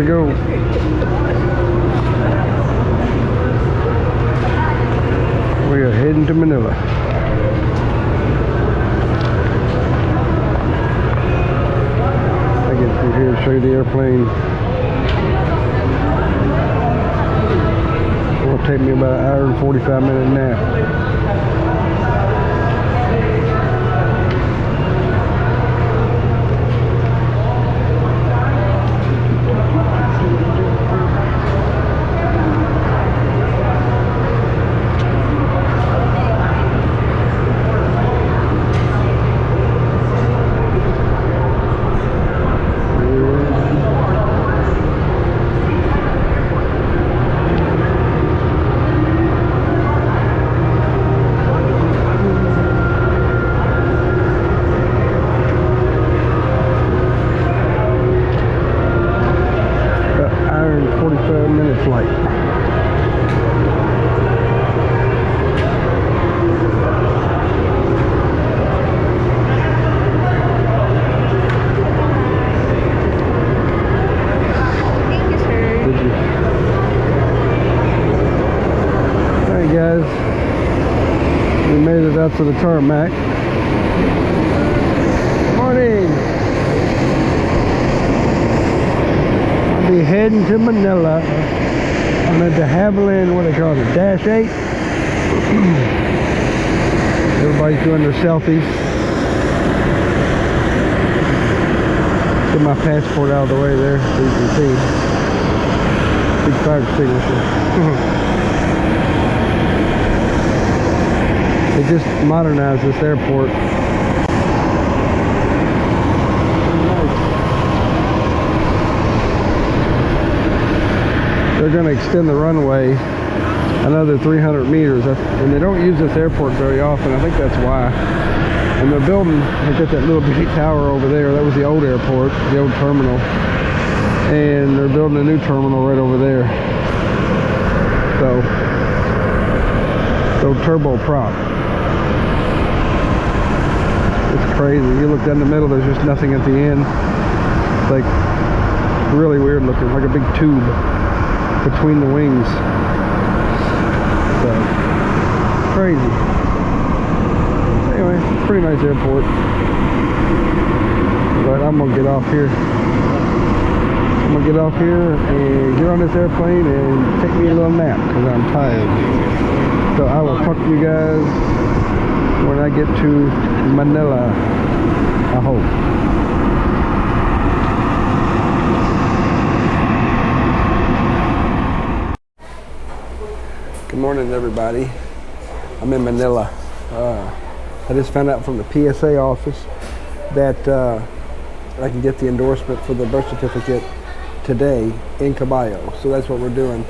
go. We are heading to Manila. I get through here to show you the airplane. It'll take me about an hour and 45 minute nap. To the tarmac. Morning. I'll be heading to Manila on a de Havilland, what they call it, Dash 8. Everybody's doing their selfies. Get my passport out of the way there so you can see. Big fire signature. They just modernized this airport. They're going to extend the runway another 300 meters. And they don't use this airport very often. I think that's why. And they're building, they got that little bitty tower over there. That was the old airport, the old terminal. And they're building a new terminal right over there. So turboprop. It's crazy. You look down the middle, there's just nothing at the end. It's like really weird looking, like a big tube between the wings. So crazy. Anyway, pretty nice airport. But I'm gonna get off here. I'm gonna get off here and get on this airplane and take me a little nap because I'm tired. So I will talk to you guys when I get to Manila, I hope. Good morning, everybody. I'm in Manila. I just found out from the PSA office that I can get the endorsement for the birth certificate today in Caballo. So that's what we're doing.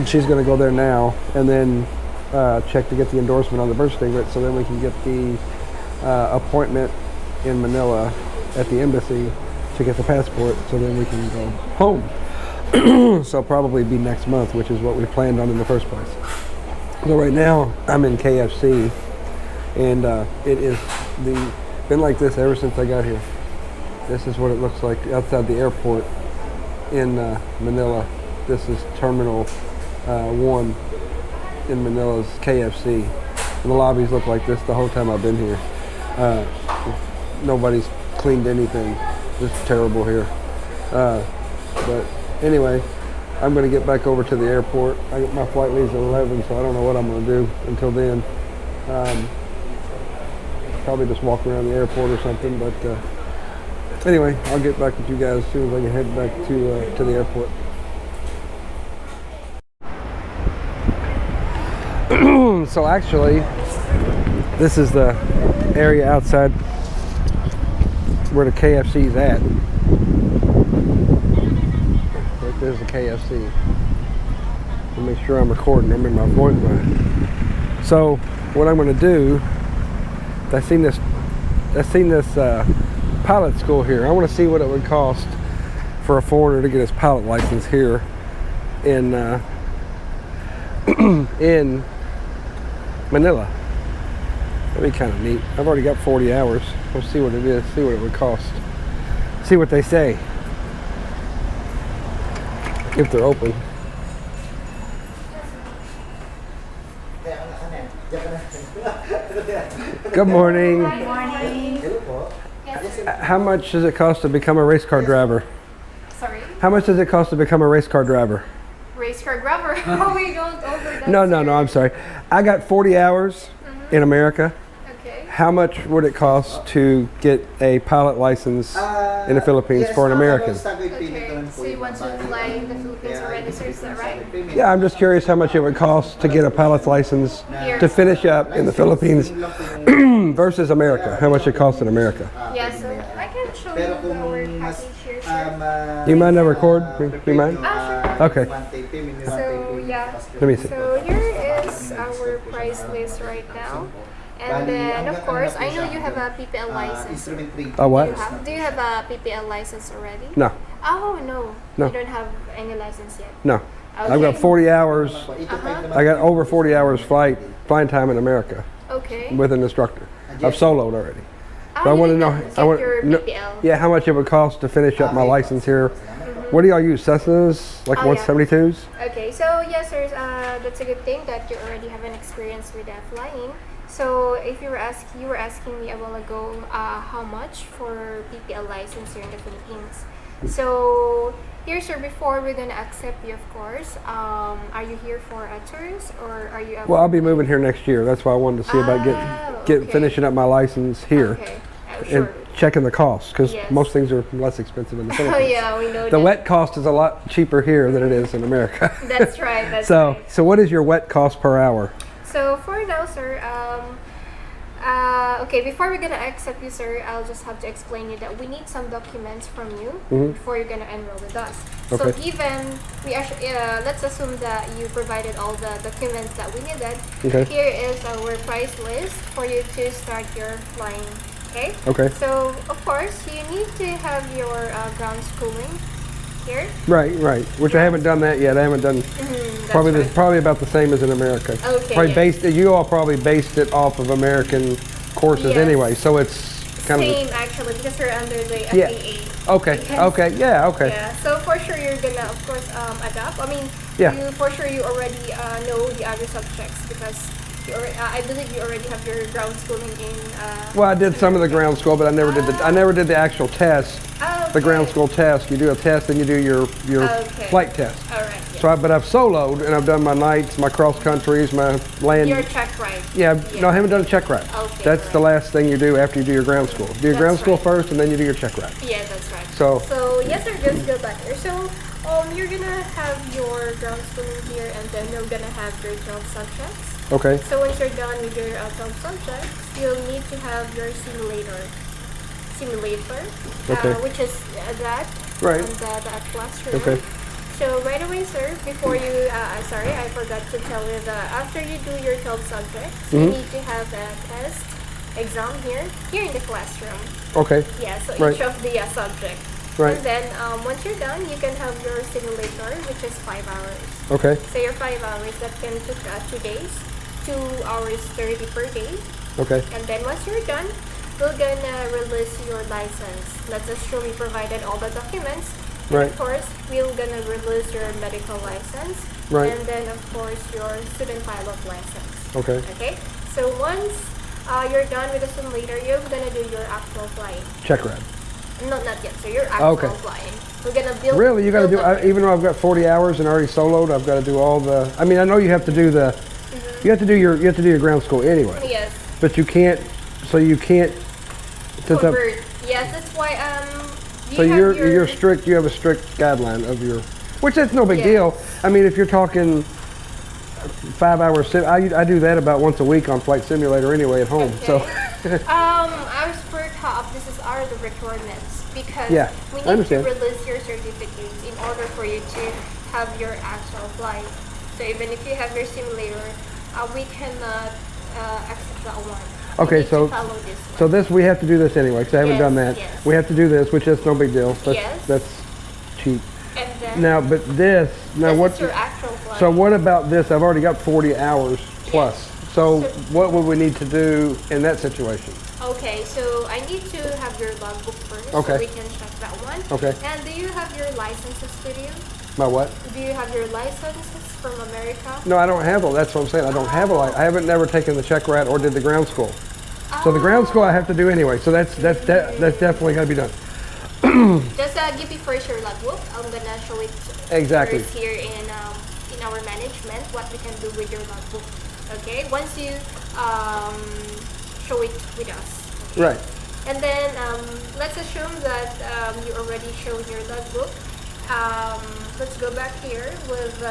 She's going to go there now and then check to get the endorsement on the birth certificate, so then we can get the appointment in Manila at the embassy to get the passport, so then we can go home. So probably be next month, which is what we planned on in the first place. So right now I'm in KFC, and it is been like this ever since I got here. This is what it looks like outside the airport in Manila. This is Terminal 1 in Manila's KFC. And the lobbies look like this the whole time I've been here. Nobody's cleaned anything. It's terrible here. But anyway, I'm going to get back over to the airport. My flight leaves at 11, so I don't know what I'm going to do until then. Probably just walk around the airport or something. But anyway, I'll get back with you guys as soon as I can head back to the airport. So actually, this is the area outside where the KFC is at. Right there's the KFC. I'll make sure I'm recording. I'm in my voice line. So what I'm going to do, I've seen this pilot school here. I want to see what it would cost for a foreigner to get his pilot license here in in Manila. That'd be kind of neat. I've already got 40 hours. We'll see what it is, see what it would cost, see what they say. if they're open. Good morning. Good morning. How much does it cost to become a race car driver? Sorry? How much does it cost to become a race car driver? Race car grabber. Oh, we don't over that. No, I'm sorry. I got 40 hours in America. Okay. How much would it cost to get a pilot license in the Philippines for an American? Okay. So you want to fly in the Philippines already, sir? Is that right? Yeah, I'm just curious how much it would cost to get a pilot's license to finish up in the Philippines versus America. How much it costs in America? Yeah, so I can show you our package here, sir. Do you mind I record? You mind? Sure. Okay. So, yeah. Let me see. So here is our price list right now. And then, of course, I know you have a PPL license. A what? Do you have a PPL license already? No, Oh, no. No. You don't have any license yet. no. I've got 40 hours. Uh-huh. I got over 40 hours flying time in America Okay. with an instructor. I've soloed already. Oh, But I you want to did know. not check your PPL. Yeah, how much it would cost to finish up my license here. What do y'all use? Cessnas, like Oh, yeah. 172s? Okay, so yes, sir, that's a good thing that you already have an experience with flying. So if you were asking me a while ago, how much for PPL license here in the Philippines. So here, sir, before we're gonna accept you, of course. Are you here for a tourist or are you? Well, I'll be moving here next year. That's why I wanted to see about okay. finishing up my license here Okay, and sure. checking the costs because Yes. most things are less expensive in the Oh Philippines. yeah, we know The that. wet cost is a lot cheaper here than it is in America. That's right. That's So, right. so what is your wet cost per hour? So for now, sir, okay, before we're gonna accept you, sir, I'll just have to explain you that we need some documents from you before you're gonna enroll with us. So Okay. given we actually, let's assume that you provided all the documents that we needed. Okay. Here is our price list for you to start your flying. Okay. Okay. So of course you need to have your ground schooling here. Right. Which I haven't done that yet. I haven't done That's right. probably about the same as in America. Okay, Probably yes. you all probably based it off of American courses Yes. anyway, so it's kind Same actually because we're under the Yeah. FAA. of okay. Yes. Okay. Yeah. Okay. Yeah, so for sure you're gonna of course adapt. I mean, Yeah. you for sure you already know the other subjects because I believe you already have your ground schooling in. Well, I did some of the ground school, but I never did the actual test. The ground school test. You do a test, then you do your Okay. flight test. All right. Yeah. So, but I've soloed and I've done my nights, my cross countries, my land. Your check right. Yeah, no, I haven't done a check ride. Okay, That's the right. last thing you do after you do your ground school. Do your That's ground school right. first, and then you do your check ride. Yeah, that's right. So- yes, sir. Just go back here. So you're gonna have your ground schooling here, and then you're gonna have your 12 subjects. Okay. So once you're done with your 12 subjects, you'll need to have your simulator, Okay. which is that Right. and the classroom. Okay. So right away, sir, before you, sorry, I forgot to tell you that after you do your 12 subjects, you Mm-hmm. need to have a test exam here in the classroom. Okay. Yeah, so Right. each of the subject. Right. And then once you're done, you can have your simulator, which is 5 hours. Okay. So your 5 hours, that can took 2 days, 2 hours 30 per day. Okay. And then once you're done, we're gonna release your license. Let's assume you provided all the documents. And Right. of course, we're gonna release your medical license. Right. And then of course your student pilot license. Okay. Okay? So once you're done with the simulator, you're gonna do your actual flying. Check ride. No, not yet. So your actual Okay. flying. We're gonna build. Really, you got to build do. up Even though I've got 40 hours and already soloed, I've got to do all the. I mean, I know you have to do the. You have to do your ground school anyway. Yes. But you can't. So you can't. Since I'm- Convert. Yes, that's why So you have you're strict. You have a strict guideline of your, which that's no big Yes. deal. I mean, if you're talking 5 hours, I do that about once a week on Flight Simulator anyway at home. Okay. So As per top, this is our the requirements because Yeah, we I need to understand. release your certificates in order for you to have your actual flight. So even if you have your simulator, we cannot accept that one. Okay, you need so- to follow this one. so this we have to do this anyway because I haven't Yes, done that. yes. We have to do this, which is no big deal. Yes. That's cheap. and then Now, but this now this what? is your actual flight. So what about this? I've already got 40 hours plus. So what would we need to do in that situation? Okay, so I need to have your logbook first Okay. so we can check that one. Okay. And do you have your licenses with you? My what? Do you have your licenses from America? No, I don't have one. That's what I'm saying. I don't have a license. I haven't never taken the check rat or did the ground school. So the ground school I have to do anyway. So that's definitely got to be done. Just give me first your logbook. I'm gonna show it Exactly. first here in our management what we can do with your logbook. Okay, once you show it with us. Okay? Right. And then let's assume that you already showed your logbook. Let's go back here with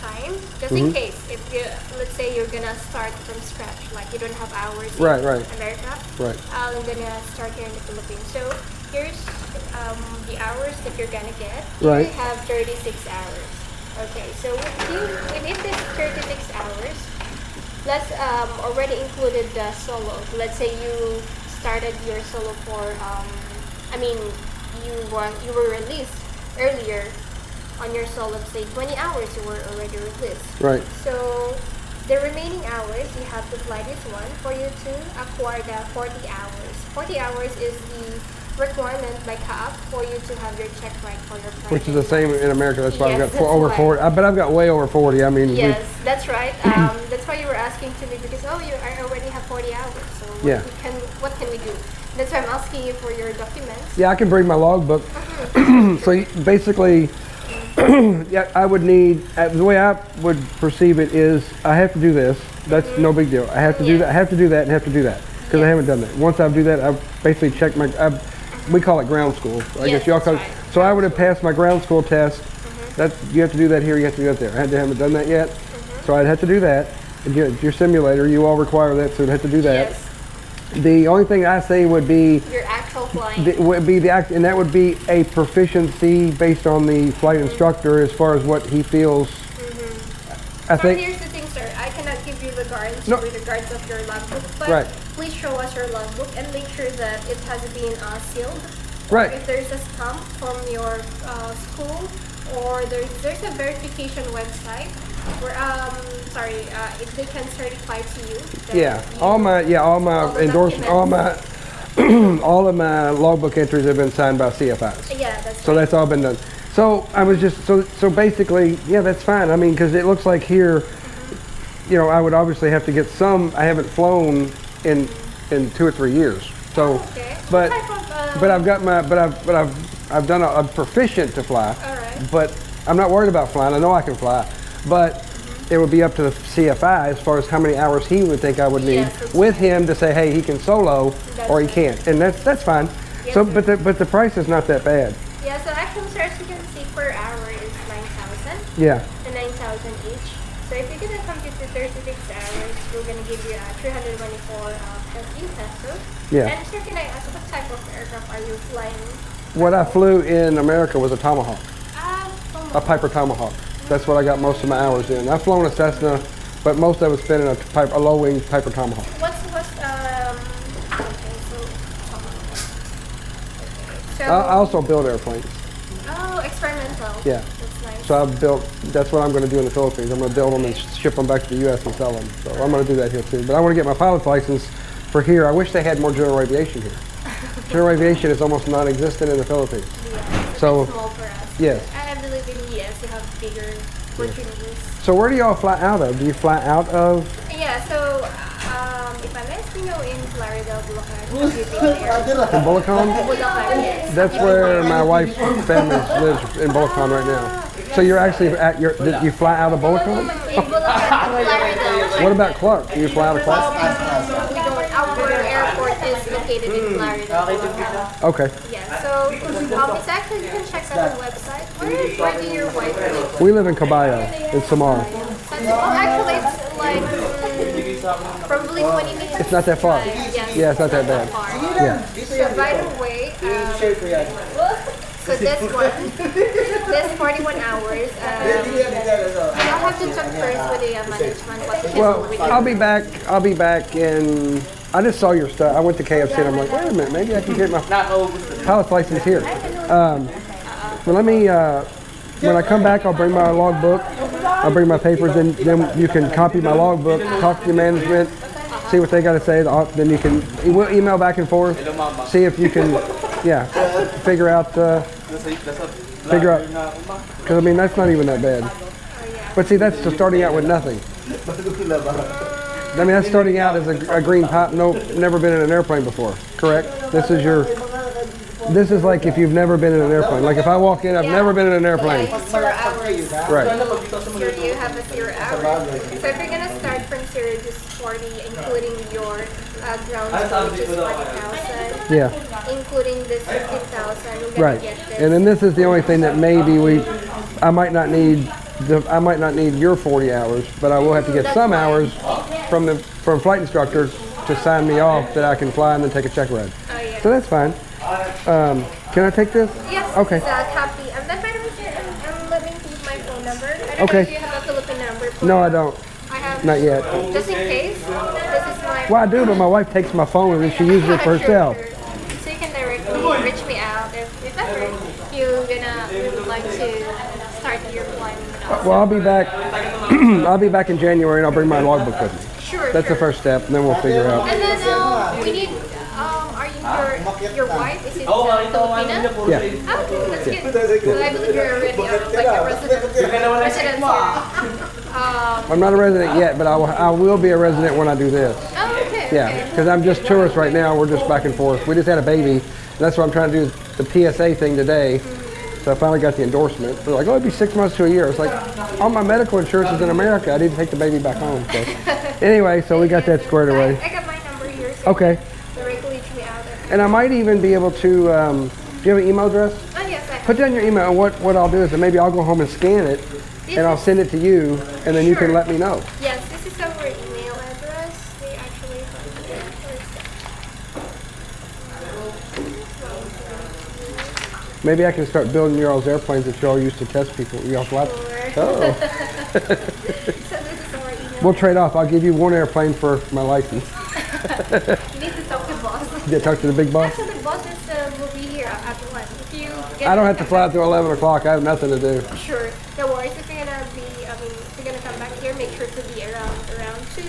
time, just in case if you, let's say you're gonna start from scratch, like you don't have hours in America. Right. I'm gonna start here in the Philippines. So here's the hours that you're gonna get. Right. You have 36 hours. Okay, so if this 36 hours, let's already included the solo. Let's say you started your solo for you were released earlier on your solo, say 20 hours you were already released. Right. So the remaining hours you have to fly this one for you to acquire the 40 hours. 40 hours is the requirement by CAAP for you to have your check right for your private. Which is the same in America. That's why Yes, I've got over 40. But I've got way over 40. I mean. Yes, that's right. That's why you were asking to me because I already have 40 hours. So what can we do? That's why I'm asking you for your documents. Yeah, I can bring my logbook. So basically, yeah, I would need, the way I would perceive it is I have to do this. That's no big deal. I have to do that. I have to do that and have to do that because I haven't done that. Once I do that, I basically check we call it ground school. I guess y'all call it. So I would have passed my ground school test. You have to do that here, you have to do that there. I haven't done that yet. So I'd have to do that. And your simulator, you all require that, so I'd have to do that. Yes. The only thing I say would be your actual flying. And that would be a proficiency based on the flight instructor as far as what he feels. I think. Here's the thing, sir. I cannot give you the guards with regards of your logbook, but please show us your logbook and make sure that it has been sealed. Right. If there's a stamp from your school, or there's a verification website where if they can certify to you. All my endorsement, all of my logbook entries have been signed by CFIs. Yeah, that's so that's all been done. So I was just so basically, yeah, that's fine. I mean, because it looks like here, I would obviously have to get some. I haven't flown in 2 or 3 years. So, but I've got I'm proficient to fly. All right. But I'm not worried about flying. I know I can fly, but it would be up to the CFI as far as how many hours he would think I would need with him to say, hey, he can solo or he can't, and that's fine. Yes, so, but the price is not that bad. Yeah. So actually, sir, as you can see, per hour is 9,000. Yeah. So 9,000 each. So if you're gonna compute the 36 hours, we're gonna give you 324 pesos. Yeah. And sir, can I ask what type of aircraft are you flying? What I flew in America was a Tomahawk. A Piper Tomahawk. That's what I got most of my hours in. I've flown a Cessna, but most of it's been in a low-wing Piper Tomahawk. I also build airplanes. Oh, experimental. Yeah. That's nice. So that's what I'm going to do in the Philippines. I'm going to build them and ship them back to the U.S. and sell them. So I'm going to do that here too. But I want to get my pilot's license for here. I wish they had more general aviation here. General aviation is almost non-existent in the Philippines. Yeah, it's so small for us. Yes. I believe in you have bigger opportunities. So where do y'all fly out of? Do you fly out of? Yeah, so if I'm asking in Florida, Bulacan. In Bulacan? Bulacan, yes. That's where my wife's family lives, in Bulacan right now. So you're actually did you fly out of Bulacan? In Bulacan, Florida. What about Clark? Do you fly out of Clark? We don't. Our airport is located in Florida. Okay. Yeah, so it's actually, you can check out the website. Where do your wife live? We live in Caballo, in Samar. Actually, it's like probably 20 minutes. It's not that far. Yes, Yeah, it's not that bad. Yeah. So by the way, so this 41 hours, you'll have to talk first with the management. Well, I'll be back in. I just saw your stuff. I went to KFC and I'm like, wait a minute, maybe I can get my pilot's license here. Well, let me. When I come back, I'll bring my logbook. I'll bring my papers, and then you can copy my logbook, talk to your management, see what they got to say. Then we'll email back and forth, see if you can, figure out Figure out, because I mean that's not even that bad. Oh yeah. But see, that's just starting out with nothing. I mean, that's starting out as a green pop. Nope, never been in an airplane before. Correct? This is your. This is like if you've never been in an airplane. Like if I walk in, I've never been in an airplane. Yeah, 0 hours. Right. So you have a 0 hours. So if you're gonna start from 0 to 40, including your ground fee, which is 40,000. Yeah. Including this 15,000, you're gonna Right. get this. And then this is the only thing that maybe I might not need. I might not need your 40 hours, but I will have to get some hours from a flight instructor to sign me off that I can fly and then take a check ride. Oh yeah. So that's fine. Can I take this? Yes. Okay. It's a copy. I'm not very sure. I'm letting you use my phone number. I don't Okay. know if you have a Philippine number. But No, I don't. I have. Not yet. Just in case. This is my. Well, I do, but my wife takes my phone and she uses it for Sure, herself. sure. So you can directly reach me out if ever you're would like to start your flying. Well, I'll be back. I'll be back in January, and I'll bring my logbook with me. Sure. That's the first step, and then we'll figure out. And then we need. Are your wife is it Filipina? Yeah. Okay, that's good. So I believe you're already like a resident here. I'm not a resident yet, but I will be a resident when I do this. Oh, okay. Yeah, because I'm just tourists right now. We're just back and forth. We just had a baby. And that's what I'm trying to do, the PSA thing today. So I finally got the endorsement. They're like, oh, it'd be 6 months to a year. It's like, all my medical insurance is in America. I need to take the baby back home. So anyway, so we got that squared away. I got my number here. So Okay. directly reach me out. And I might even be able to, do you have an email address? Oh, yes, I Put down your email, and what I'll do is that maybe I'll go home and scan it, and I'll send it to you, and then you can Sure. let me know. Yes, this is our email address. They actually have it. Maybe I can start building your all's airplanes that you all used to test people. You all fly? Oh. So this is our email. We'll trade off. I'll give you one airplane for my license. You need to talk to boss. Yeah, talk to the big boss. Actually, the boss will be here at 1. If you get I don't have to fly through 11 o'clock. I have nothing to do. Sure. No worries. If you're gonna be, if you're gonna come back here, make sure to be around 2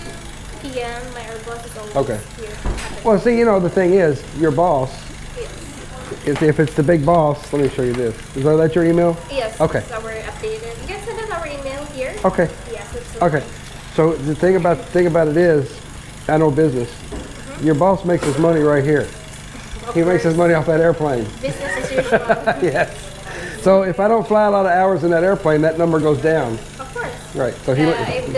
p.m. Our boss is always Okay. here. Well, see, you know, the thing is, your boss, Yes. if it's the big boss, let me show you this. Is that your email? Yes. Okay. So we're updated. You can send us our email here. Okay. Yes. It's Okay. So the thing about it is, I know business. Your boss makes his money right here. He makes his money off that airplane. Business as usual. Yes. So if I don't fly a lot of hours in that airplane, that number goes down. Of course. Right. So he If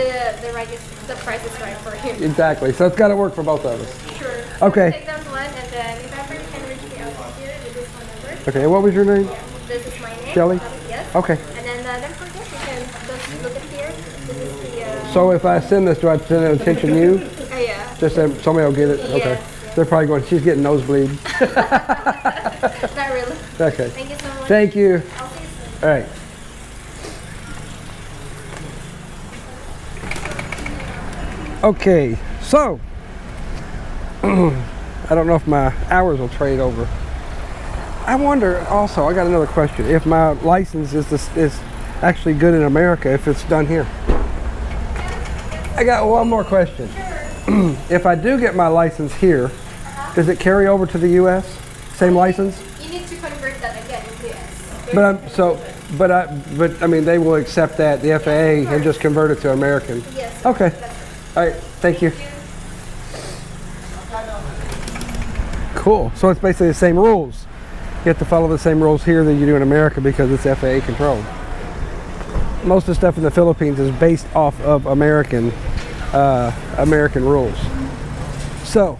the price is right for him. exactly. So it's got to work for both of us. Sure. Okay. Take down one, and then if ever you can reach me out here with this phone number. Okay. And what was your name? This is my name. Shelley? Yes. Okay. And then don't forget, you can just look at here. This is the. So if I send this, do I send it attention to you? Yeah. Just so somebody will get it. Okay. Yes. They're probably going. She's getting nosebleed. Not really. Okay. Thank you so much. Thank you. I'll see you soon. All right. Okay, so I don't know if my hours will trade over. I wonder also, I got another question, if my license is actually good in America if it's done here. I got one more question. If I do get my license here, does it carry over to the US? Same license? You need to convert that again into yes. But I mean they will accept that, the FAA, and just convert it to American. Yes. Okay. All right, thank you. Cool. So it's basically the same rules. You have to follow the same rules here that you do in America because it's FAA controlled. Most of the stuff in the Philippines is based off of American rules. So